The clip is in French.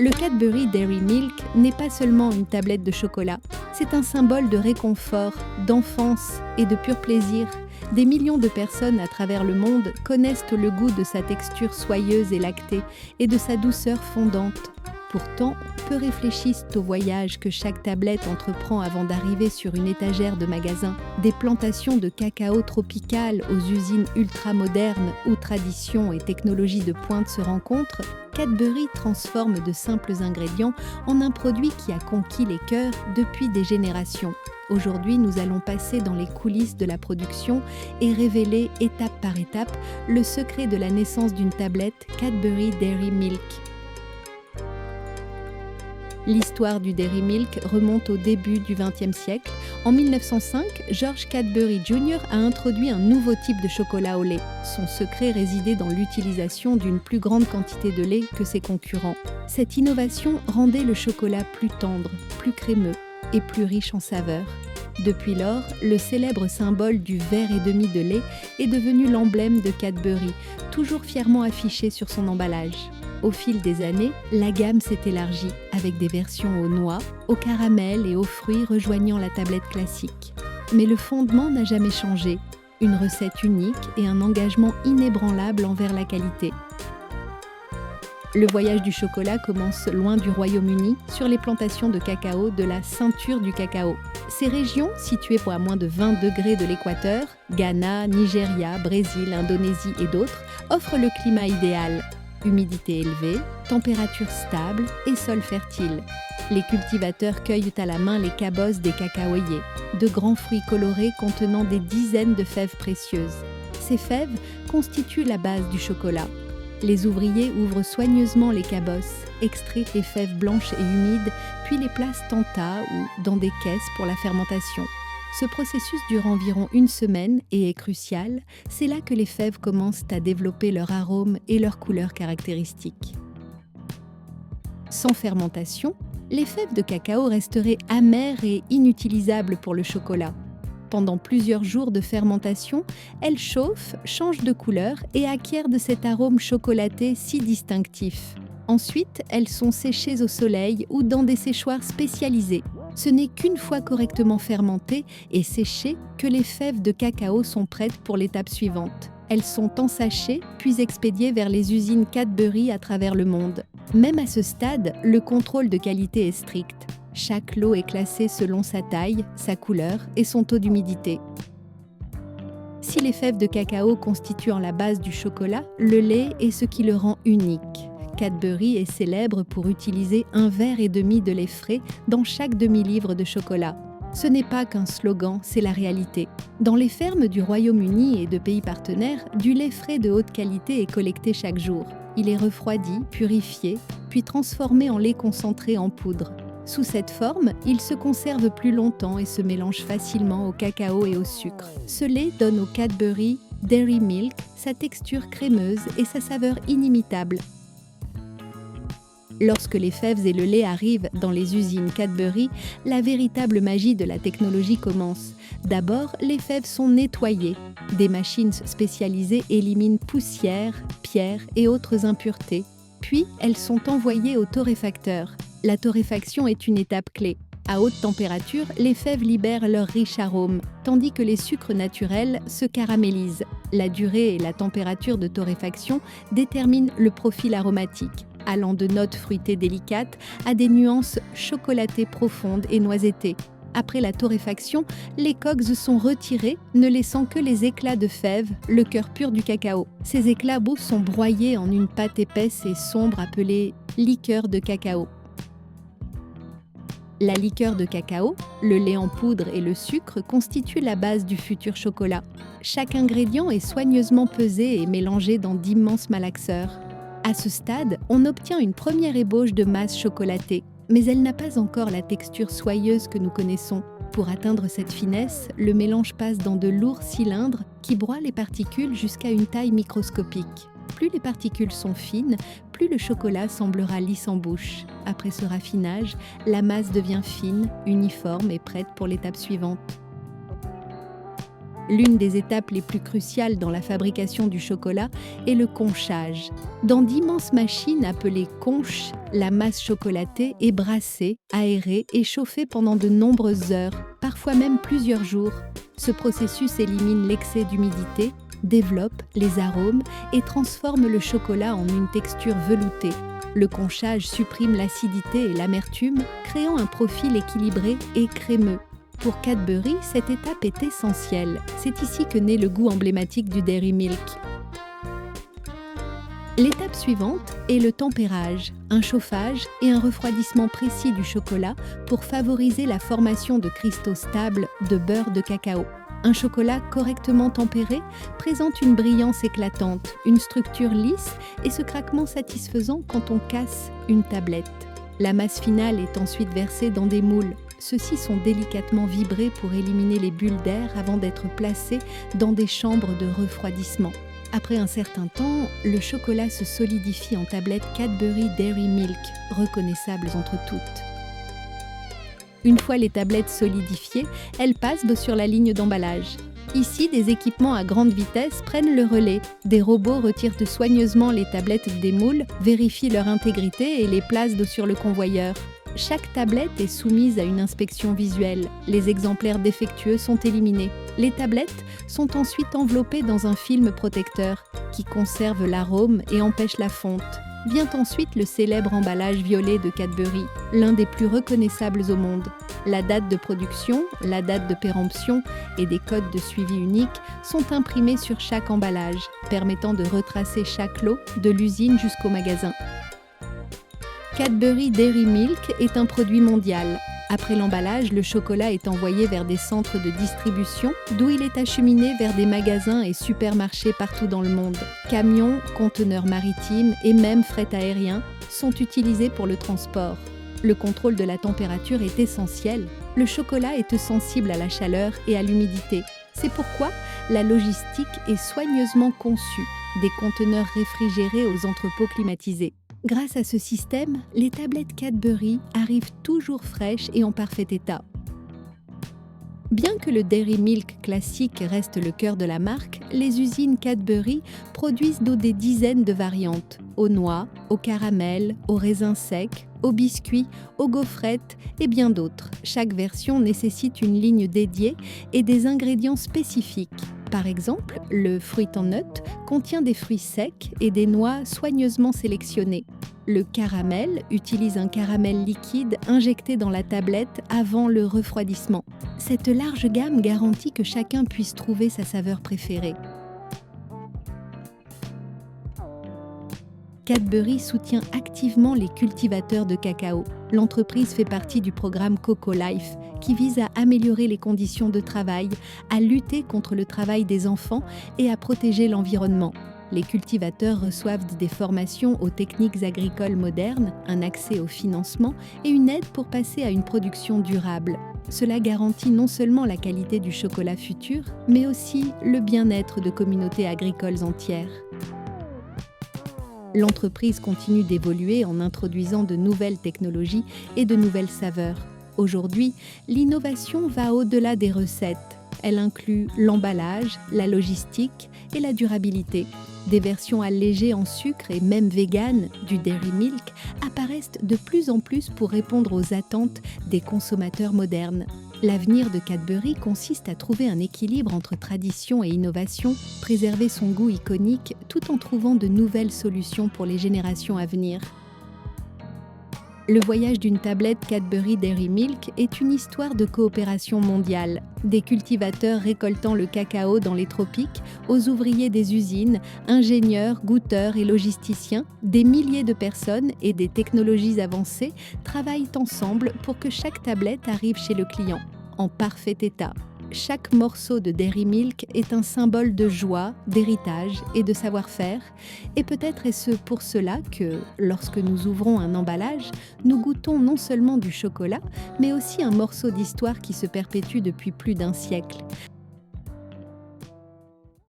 Le Cadbury Dairy Milk n'est pas seulement une tablette de chocolat, c'est un symbole de réconfort, d'enfance et de pur plaisir. Des millions de personnes à travers le monde connaissent le goût de sa texture soyeuse et lactée et de sa douceur fondante. Pourtant, peu réfléchissent au voyage que chaque tablette entreprend avant d'arriver sur une étagère de magasin. Des plantations de cacao tropical aux usines ultra-modernes où tradition et technologie de pointe se rencontrent, Cadbury transforme de simples ingrédients en un produit qui a conquis les cœurs depuis des générations. Aujourd'hui, nous allons passer dans les coulisses de la production et révéler étape par étape le secret de la naissance d'une tablette Cadbury Dairy Milk. L'histoire du Dairy Milk remonte au début du XXe siècle. En 1905, George Cadbury Jr. a introduit un nouveau type de chocolat au lait. Son secret résidait dans l'utilisation d'une plus grande quantité de lait que ses concurrents. Cette innovation rendait le chocolat plus tendre, plus crémeux et plus riche en saveurs. Depuis lors, le célèbre symbole du verre et demi de lait est devenu l'emblème de Cadbury, toujours fièrement affiché sur son emballage. Au fil des années, la gamme s'est élargie, avec des versions aux noix, au caramel et aux fruits rejoignant la tablette classique. Mais le fondement n'a jamais changé, une recette unique et un engagement inébranlable envers la qualité. Le voyage du chocolat commence loin du Royaume-Uni, sur les plantations de cacao de la ceinture du cacao. Ces régions, situées à moins de 20 degrés de l'équateur, Ghana, Nigeria, Brésil, Indonésie et d'autres, offrent le climat idéal. Humidité élevée, température stable et sol fertile. Les cultivateurs cueillent à la main les cabosses des cacaoyers, de grands fruits colorés contenant des dizaines de fèves précieuses. Ces fèves constituent la base du chocolat. Les ouvriers ouvrent soigneusement les cabosses, extraient les fèves blanches et humides, puis les placent en tas ou dans des caisses pour la fermentation. Ce processus dure environ une semaine et est crucial. C'est là que les fèves commencent à développer leur arôme et leur couleur caractéristiques. Sans fermentation, les fèves de cacao resteraient amères et inutilisables pour le chocolat. Pendant plusieurs jours de fermentation, elles chauffent, changent de couleur et acquièrent de cet arôme chocolaté si distinctif. Ensuite, elles sont séchées au soleil ou dans des séchoirs spécialisés. Ce n'est qu'une fois correctement fermentées et séchées que les fèves de cacao sont prêtes pour l'étape suivante. Elles sont ensachées puis expédiées vers les usines Cadbury à travers le monde. Même à ce stade, le contrôle de qualité est strict. Chaque lot est classé selon sa taille, sa couleur et son taux d'humidité. Si les fèves de cacao constituent la base du chocolat, le lait est ce qui le rend unique. Cadbury est célèbre pour utiliser 1,5 verre de lait frais dans chaque demi-livre de chocolat. Ce n'est pas qu'un slogan, c'est la réalité. Dans les fermes du Royaume-Uni et de pays partenaires, du lait frais de haute qualité est collecté chaque jour. Il est refroidi, purifié, puis transformé en lait concentré en poudre. Sous cette forme, il se conserve plus longtemps et se mélange facilement au cacao et au sucre. Ce lait donne au Cadbury Dairy Milk sa texture crémeuse et sa saveur inimitable. Lorsque les fèves et le lait arrivent dans les usines Cadbury, la véritable magie de la technologie commence. D'abord, les fèves sont nettoyées. Des machines spécialisées éliminent poussière, pierres et autres impuretés. Puis, elles sont envoyées au torréfacteur. La torréfaction est une étape clé. À haute température, les fèves libèrent leur riche arôme, tandis que les sucres naturels se caramélisent. La durée et la température de torréfaction déterminent le profil aromatique, allant de notes fruitées délicates à des nuances chocolatées profondes et noisettées. Après la torréfaction, les coques sont retirées, ne laissant que les éclats de fèves, le cœur pur du cacao. Ces éclats beaux sont broyés en une pâte épaisse et sombre appelée liqueur de cacao. La liqueur de cacao, le lait en poudre et le sucre constituent la base du futur chocolat. Chaque ingrédient est soigneusement pesé et mélangé dans d'immenses malaxeurs. À ce stade, on obtient une première ébauche de masse chocolatée, mais elle n'a pas encore la texture soyeuse que nous connaissons. Pour atteindre cette finesse, le mélange passe dans de lourds cylindres qui broient les particules jusqu'à une taille microscopique. Plus les particules sont fines, plus le chocolat semblera lisse en bouche. Après ce raffinage, la masse devient fine, uniforme et prête pour l'étape suivante. L'une des étapes les plus cruciales dans la fabrication du chocolat est le conchage. Dans d'immenses machines appelées conches, la masse chocolatée est brassée, aérée et chauffée pendant de nombreuses heures, parfois même plusieurs jours. Ce processus élimine l'excès d'humidité, développe les arômes et transforme le chocolat en une texture veloutée. Le conchage supprime l'acidité et l'amertume, créant un profil équilibré et crémeux. Pour Cadbury, cette étape est essentielle. C'est ici que naît le goût emblématique du Dairy Milk. L'étape suivante est le tempérage, un chauffage et un refroidissement précis du chocolat pour favoriser la formation de cristaux stables de beurre de cacao. Un chocolat correctement tempéré présente une brillance éclatante, une structure lisse et ce craquement satisfaisant quand on casse une tablette. La masse finale est ensuite versée dans des moules. Ceux-ci sont délicatement vibrés pour éliminer les bulles d'air avant d'être placés dans des chambres de refroidissement. Après un certain temps, le chocolat se solidifie en tablettes Cadbury Dairy Milk, reconnaissables entre toutes. Une fois les tablettes solidifiées, elles passent sur la ligne d'emballage. Ici, des équipements à grande vitesse prennent le relais. Des robots retirent soigneusement les tablettes des moules, vérifient leur intégrité et les placent sur le convoyeur. Chaque tablette est soumise à une inspection visuelle. Les exemplaires défectueux sont éliminés. Les tablettes sont ensuite enveloppées dans un film protecteur qui conserve l'arôme et empêche la fonte. Vient ensuite le célèbre emballage violet de Cadbury, l'un des plus reconnaissables au monde. La date de production, la date de péremption et des codes de suivi uniques sont imprimés sur chaque emballage, permettant de retracer chaque lot de l'usine jusqu'au magasin. Cadbury Dairy Milk est un produit mondial. Après l'emballage, le chocolat est envoyé vers des centres de distribution, d'où il est acheminé vers des magasins et supermarchés partout dans le monde. Camions, conteneurs maritimes et même fret aérien sont utilisés pour le transport. Le contrôle de la température est essentiel. Le chocolat est sensible à la chaleur et à l'humidité. C'est pourquoi la logistique est soigneusement conçue, des conteneurs réfrigérés aux entrepôts climatisés. Grâce à ce système, les tablettes Cadbury arrivent toujours fraîches et en parfait état. Bien que le Dairy Milk classique reste le cœur de la marque, les usines Cadbury produisent des dizaines de variantes, aux noix, au caramel, aux raisins secs, aux biscuits, aux gaufrettes et bien d'autres. Chaque version nécessite une ligne dédiée et des ingrédients spécifiques. Par exemple, le fruit en nut contient des fruits secs et des noix soigneusement sélectionnées. Le caramel utilise un caramel liquide injecté dans la tablette avant le refroidissement. Cette large gamme garantit que chacun puisse trouver sa saveur préférée. Cadbury soutient activement les cultivateurs de cacao. L'entreprise fait partie du programme Coco Life, qui vise à améliorer les conditions de travail, à lutter contre le travail des enfants et à protéger l'environnement. Les cultivateurs reçoivent des formations aux techniques agricoles modernes, un accès au financement et une aide pour passer à une production durable. Cela garantit non seulement la qualité du chocolat futur, mais aussi le bien-être de communautés agricoles entières. L'entreprise continue d'évoluer en introduisant de nouvelles technologies et de nouvelles saveurs. Aujourd'hui, l'innovation va au-delà des recettes. Elle inclut l'emballage, la logistique et la durabilité. Des versions allégées en sucre et même véganes du Dairy Milk apparaissent de plus en plus pour répondre aux attentes des consommateurs modernes. L'avenir de Cadbury consiste à trouver un équilibre entre tradition et innovation, préserver son goût iconique tout en trouvant de nouvelles solutions pour les générations à venir. Le voyage d'une tablette Cadbury Dairy Milk est une histoire de coopération mondiale. Des cultivateurs récoltant le cacao dans les tropiques, aux ouvriers des usines, ingénieurs, goûteurs et logisticiens, des milliers de personnes et des technologies avancées travaillent ensemble pour que chaque tablette arrive chez le client, en parfait état. Chaque morceau de Dairy Milk est un symbole de joie, d'héritage et de savoir-faire. Et peut-être est-ce pour cela que, lorsque nous ouvrons un emballage, nous goûtons non seulement du chocolat, mais aussi un morceau d'histoire qui se perpétue depuis plus d'un siècle.